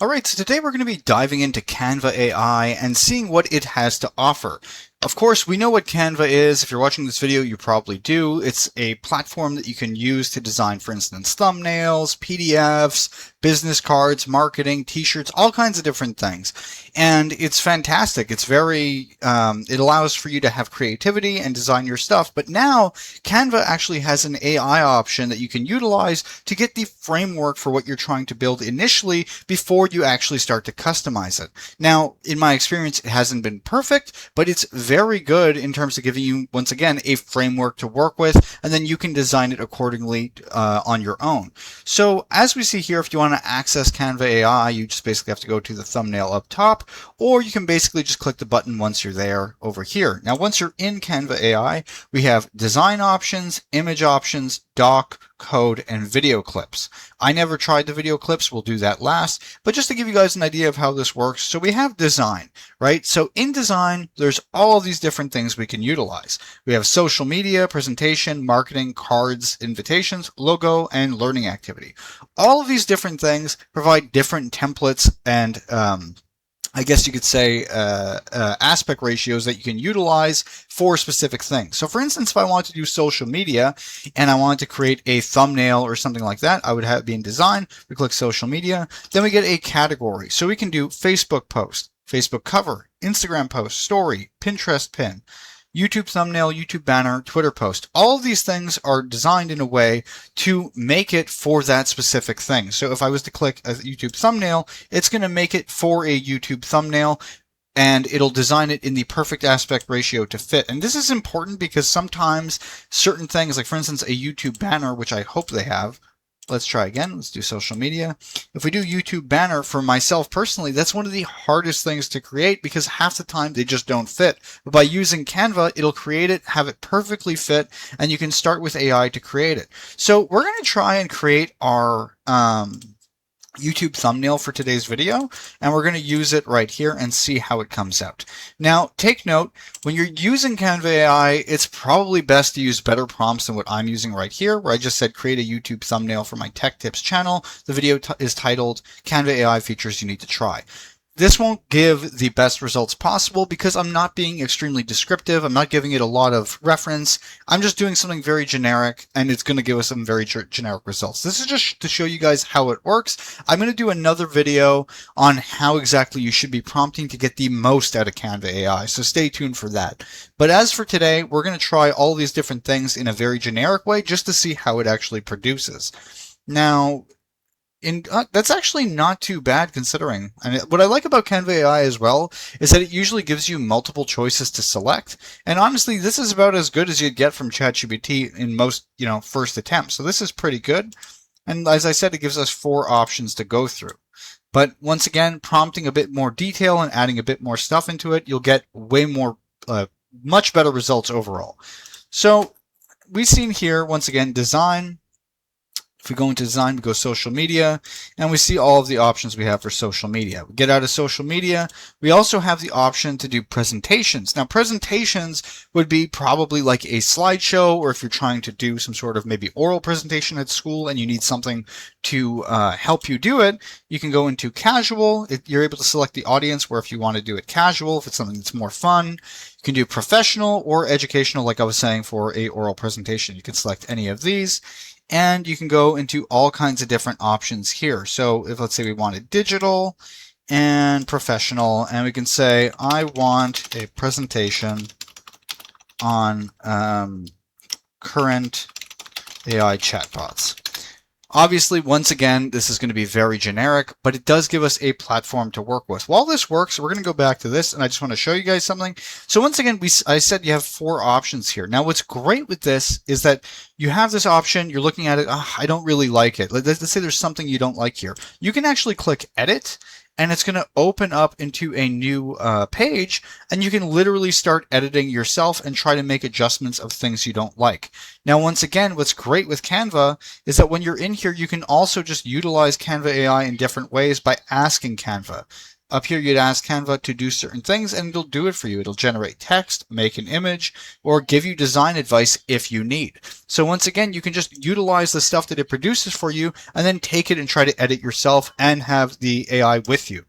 Alright, so today we're going to be diving into Canva AI and seeing what it has to offer. Of course, we know what Canva is. If you're watching this video, you probably do. It's a platform that you can use to design, for instance, thumbnails, PDFs, business cards, marketing, t-shirts, all kinds of different things. And it's fantastic. It's it allows for you to have creativity and design your stuff. But now Canva actually has an AI option that you can utilize to get the framework for what you're trying to build initially before you actually start to customize it. Now, in my experience, it hasn't been perfect, but it's very good in terms of giving you, once again, a framework to work with, and then you can design it accordingly on your own. So as we see here, if you want to access Canva AI, you just basically have to go to the thumbnail up top, or you can basically just click the button once you're there over here. Now, once you're in Canva AI, we have design options, image options, doc, code, and video clips. I never tried the video clips. We'll do that last. But just to give you guys an idea of how this works, so we have design, right? So in design, there's all of these different things we can utilize. We have social media, presentation, marketing, cards, invitations, logo, and learning activity. All of these different things provide different templates and I guess you could say aspect ratios that you can utilize for specific things. So for instance, if I wanted to do social media and I wanted to create a thumbnail or something like that, I would have it be in design. We click social media, then we get a category. So we can do Facebook post, Facebook cover, Instagram post, story, Pinterest pin, YouTube thumbnail, YouTube banner, Twitter post. All of these things are designed in a way to make it for that specific thing. So if I was to click a YouTube thumbnail, it's going to make it for a YouTube thumbnail, and it'll design it in the perfect aspect ratio to fit. And this is important because sometimes certain things, like for instance, a YouTube banner, which I hope they have. Let's try again. Let's do social media. If we do YouTube banner, for myself personally, that's one of the hardest things to create because half the time they just don't fit. But by using Canva, it'll create it, have it perfectly fit, and you can start with AI to create it. So we're going to try and create our YouTube thumbnail for today's video, and we're going to use it right here and see how it comes out. Now, take note, when you're using Canva AI, it's probably best to use better prompts than what I'm using right here, where I just said create a YouTube thumbnail for my Tech Tips channel. The video is titled Canva AI Features You Need to Try. This won't give the best results possible because I'm not being extremely descriptive. I'm not giving it a lot of reference. I'm just doing something very generic, and it's going to give us some very generic results. This is just to show you guys how it works. I'm going to do another video on how exactly you should be prompting to get the most out of Canva AI, so stay tuned for that. But as for today, we're going to try all these different things in a very generic way just to see how it actually produces. Now, that's actually not too bad considering. And what I like about Canva AI as well is that it usually gives you multiple choices to select. And honestly, this is about as good as you'd get from ChatGPT in most, first attempts. So this is pretty good. And as I said, it gives us 4 options to go through. But once again, prompting a bit more detail and adding a bit more stuff into it, you'll get way more, much better results overall. So we've seen here, once again, design. If we go into design, we go social media, and we see all of the options we have for social media. We get out of social media. We also have the option to do presentations. Now, presentations would be probably like a slideshow, or if you're trying to do some sort of maybe oral presentation at school and you need something to help you do it, you can go into casual. You're able to select the audience where if you want to do it casual, if it's something that's more fun. You can do professional or educational, like I was saying, for a oral presentation. You can select any of these. And you can go into all kinds of different options here. So if let's say we wanted digital and professional, and we can say, I want a presentation on current AI chatbots. Obviously, once again, this is going to be very generic, but it does give us a platform to work with. While this works, we're going to go back to this, and I just want to show you guys something. So once again, I said you have 4 options here. Now, what's great with this is that you have this option, you're looking at it, I don't really like it. Let's say there's something you don't like here. You can actually click Edit, and it's going to open up into a new page, and you can literally start editing yourself and try to make adjustments of things you don't like. Now, once again, what's great with Canva is that when you're in here, you can also just utilize Canva AI in different ways by asking Canva. Up here, you'd ask Canva to do certain things, and it'll do it for you. It'll generate text, make an image, or give you design advice if you need. So once again, you can just utilize the stuff that it produces for you, and then take it and try to edit yourself and have the AI with you.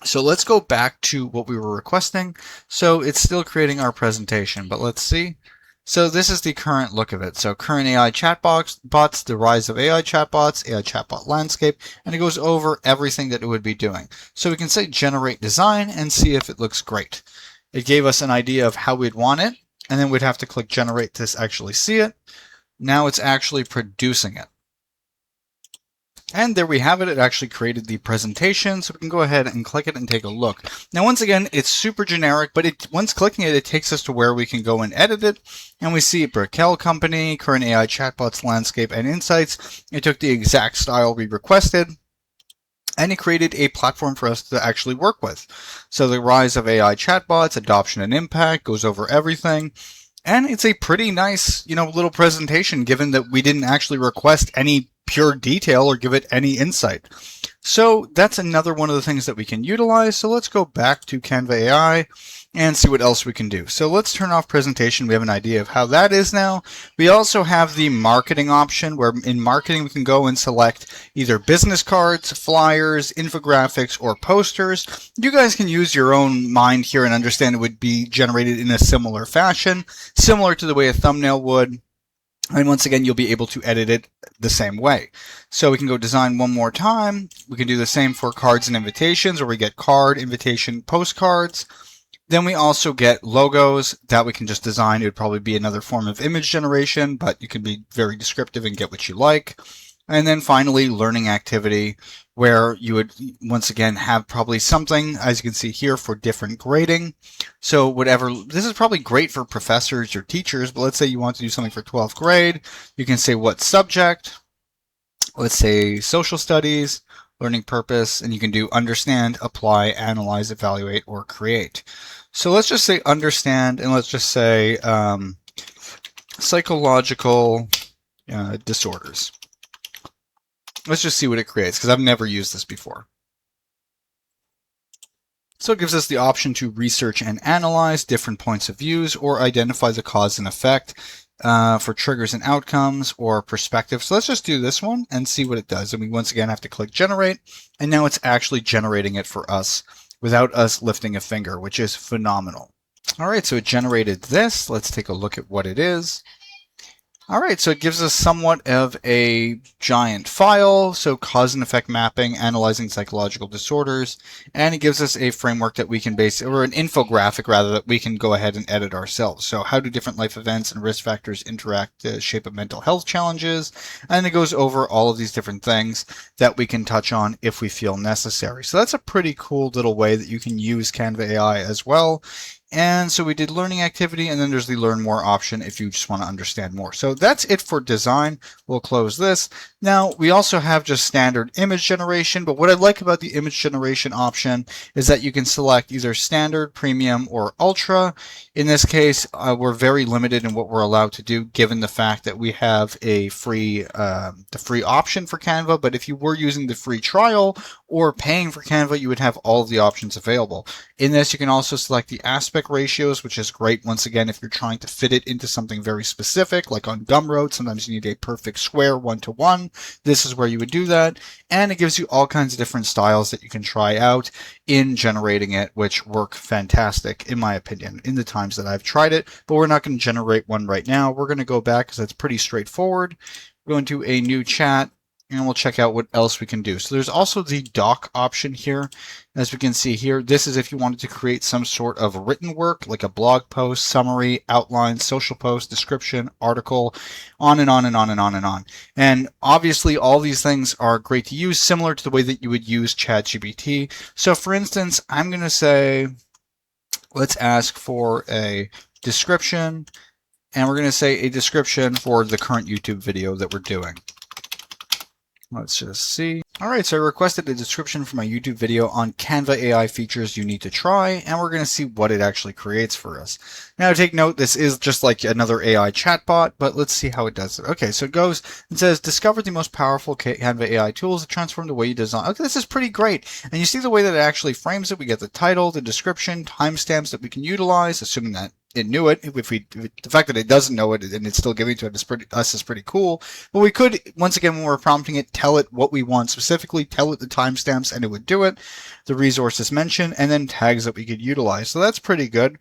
So let's go back to what we were requesting. So it's still creating our presentation, but let's see. So this is the current look of it. So current AI chatbots, the rise of AI chatbots, AI chatbot landscape, and it goes over everything that it would be doing. So we can say generate design and see if it looks great. It gave us an idea of how we'd want it, and then we'd have to click generate to actually see it. Now it's actually producing it. And there we have it. It actually created the presentation, so we can go ahead and click it and take a look. Now, once again, it's super generic, but once clicking it, it takes us to where we can go and edit it. And we see Brickell Company, current AI chatbots, landscape, and insights. It took the exact style we requested, and it created a platform for us to actually work with. So the rise of AI chatbots, adoption and impact, goes over everything. And it's a pretty nice, little presentation, given that we didn't actually request any pure detail or give it any insight. So that's another one of the things that we can utilize. So let's go back to Canva AI and see what else we can do. So let's turn off presentation. We have an idea of how that is now. We also have the marketing option, where in marketing we can go and select either business cards, flyers, infographics, or posters. You guys can use your own mind here and understand it would be generated in a similar fashion, similar to the way a thumbnail would. And once again, you'll be able to edit it the same way. So we can go design one more time. We can do the same for cards and invitations, where we get card, invitation, postcards. Then we also get logos that we can just design. It would probably be another form of image generation, but you can be very descriptive and get what you like. And then finally, learning activity, where you would once again have probably something, as you can see here, for different grading. So this is probably great for professors or teachers, but let's say you want to do something for 12th grade. You can say what subject, let's say social studies, learning purpose, and you can do understand, apply, analyze, evaluate, or create. So let's just say understand, and let's just say psychological disorders. Let's just see what it creates, because I've never used this before. So it gives us the option to research and analyze different points of views, or identify the cause and effect for triggers and outcomes, or perspective. So let's just do this one and see what it does. And we once again have to click generate, and now it's actually generating it for us without us lifting a finger, which is phenomenal. All right, so it generated this. Let's take a look at what it is. All right, so it gives us somewhat of a giant file. So cause and effect mapping, analyzing psychological disorders, and it gives us a framework that we can or an infographic rather, that we can go ahead and edit ourselves. So how do different life events and risk factors interact to shape of mental health challenges? And it goes over all of these different things that we can touch on if we feel necessary. So that's a pretty cool little way that you can use Canva AI as well. And so we did learning activity, and then there's the learn more option if you just want to understand more. So that's it for design. We'll close this. Now, we also have just standard image generation, but what I like about the image generation option is that you can select either standard, premium, or ultra. In this case, we're very limited in what we're allowed to do, given the fact that we have a free option for Canva. But if you were using the free trial or paying for Canva, you would have all of the options available. In this, you can also select the aspect ratios, which is great, once again, if you're trying to fit it into something very specific, like on Gumroad. Sometimes you need a perfect square 1-to-1. This is where you would do that. And it gives you all kinds of different styles that you can try out in generating it, which work fantastic, in my opinion, in the times that I've tried it. But we're not going to generate one right now. We're going to go back, because that's pretty straightforward. Go into a new chat, and we'll check out what else we can do. So there's also the doc option here. As we can see here, this is if you wanted to create some sort of written work, like a blog post, summary, outline, social post, description, article, on and on and on and on and on. And obviously all these things are great to use, similar to the way that you would use ChatGPT. So for instance, I'm going to say, let's ask for a description, and we're going to say a description for the current YouTube video that we're doing. Let's just see. All right, so I requested a description for my YouTube video on Canva AI features you need to try, and we're going to see what it actually creates for us. Now, take note, this is just like another AI chatbot, but let's see how it does it. Okay, so it goes and says, discover the most powerful Canva AI tools that transform the way you design. Okay, this is pretty great. And you see the way that it actually frames it. We get the title, the description, timestamps that we can utilize, assuming that it knew it. The fact that it doesn't know it and it's still giving it to us is pretty cool. But we could, once again, when we're prompting it, tell it what we want specifically, tell it the timestamps, and it would do it. The resources mentioned, and then tags that we could utilize. So that's pretty good.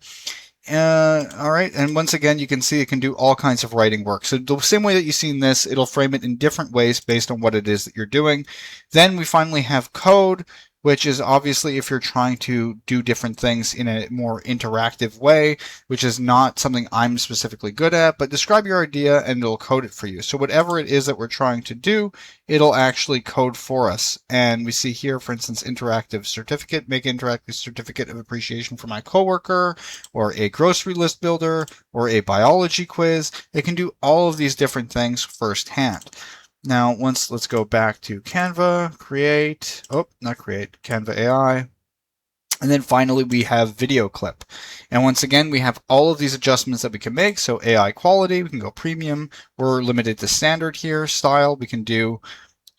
All right, and once again, you can see it can do all kinds of writing work. So the same way that you've seen this, it'll frame it in different ways based on what it is that you're doing. Then we finally have code, which is obviously if you're trying to do different things in a more interactive way, which is not something I'm specifically good at, but describe your idea and it'll code it for you. So whatever it is that we're trying to do, it'll actually code for us. And we see here, for instance, interactive certificate, make an interactive certificate of appreciation for my coworker, or a grocery list builder, or a biology quiz. It can do all of these different things firsthand. Now, let's go back to Canva, Canva AI. And then finally, we have video clip. And once again, we have all of these adjustments that we can make. So AI quality, we can go premium. We're limited to standard here. Style, we can do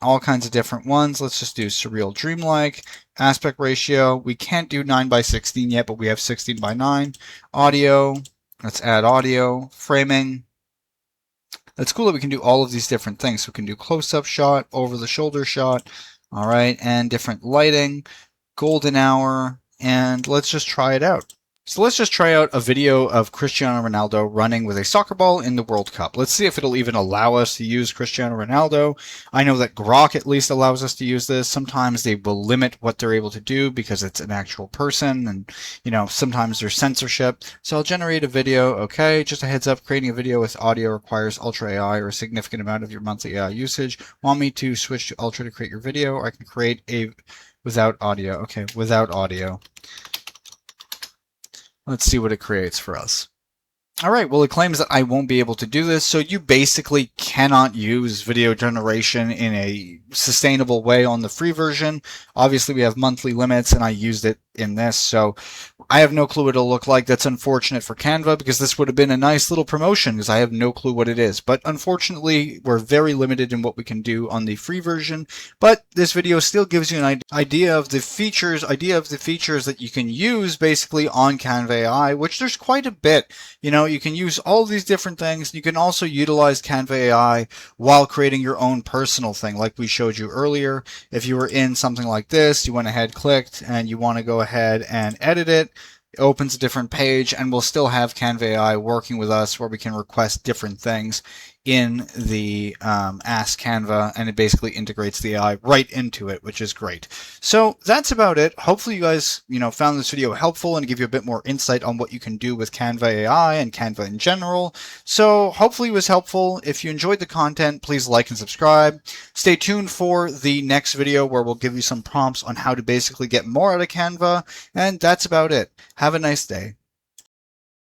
all kinds of different ones. Let's just do surreal dreamlike. Aspect ratio, we can't do 9:16 yet, but we have 16:9. Audio, let's add audio. Framing. It's cool that we can do all of these different things. So we can do close-up shot, over-the-shoulder shot, all right, and different lighting, golden hour, and let's just try it out. So let's just try out a video of Cristiano Ronaldo running with a soccer ball in the World Cup. Let's see if it'll even allow us to use Cristiano Ronaldo. I know that Grok at least allows us to use this. Sometimes they will limit what they're able to do because it's an actual person and, sometimes there's censorship. So I'll generate a video. Okay, just a heads up, creating a video with audio requires Ultra AI or a significant amount of your monthly AI usage. Want me to switch to Ultra to create your video, or I can create a without audio. Okay, without audio. Let's see what it creates for us. All right, well, it claims that I won't be able to do this, so you basically cannot use video generation in a sustainable way on the free version. Obviously, we have monthly limits, and I used it in this, so I have no clue what it'll look like. That's unfortunate for Canva, because this would have been a nice little promotion, because I have no clue what it is. But unfortunately, we're very limited in what we can do on the free version, but this video still gives you an idea of the features that you can use basically on Canva AI, which there's quite a bit. You can use all these different things. You can also utilize Canva AI while creating your own personal thing, like we showed you earlier. If you were in something like this, you went ahead, clicked, and you want to go ahead and edit it, it opens a different page, and we'll still have Canva AI working with us where we can request different things in the Ask Canva, and it basically integrates the AI right into it, which is great. So that's about it. Hopefully you guys, found this video helpful and give you a bit more insight on what you can do with Canva AI and Canva in general. So hopefully it was helpful. If you enjoyed the content, please like and subscribe. Stay tuned for the next video where we'll give you some prompts on how to basically get more out of Canva. And that's about it. Have a nice day.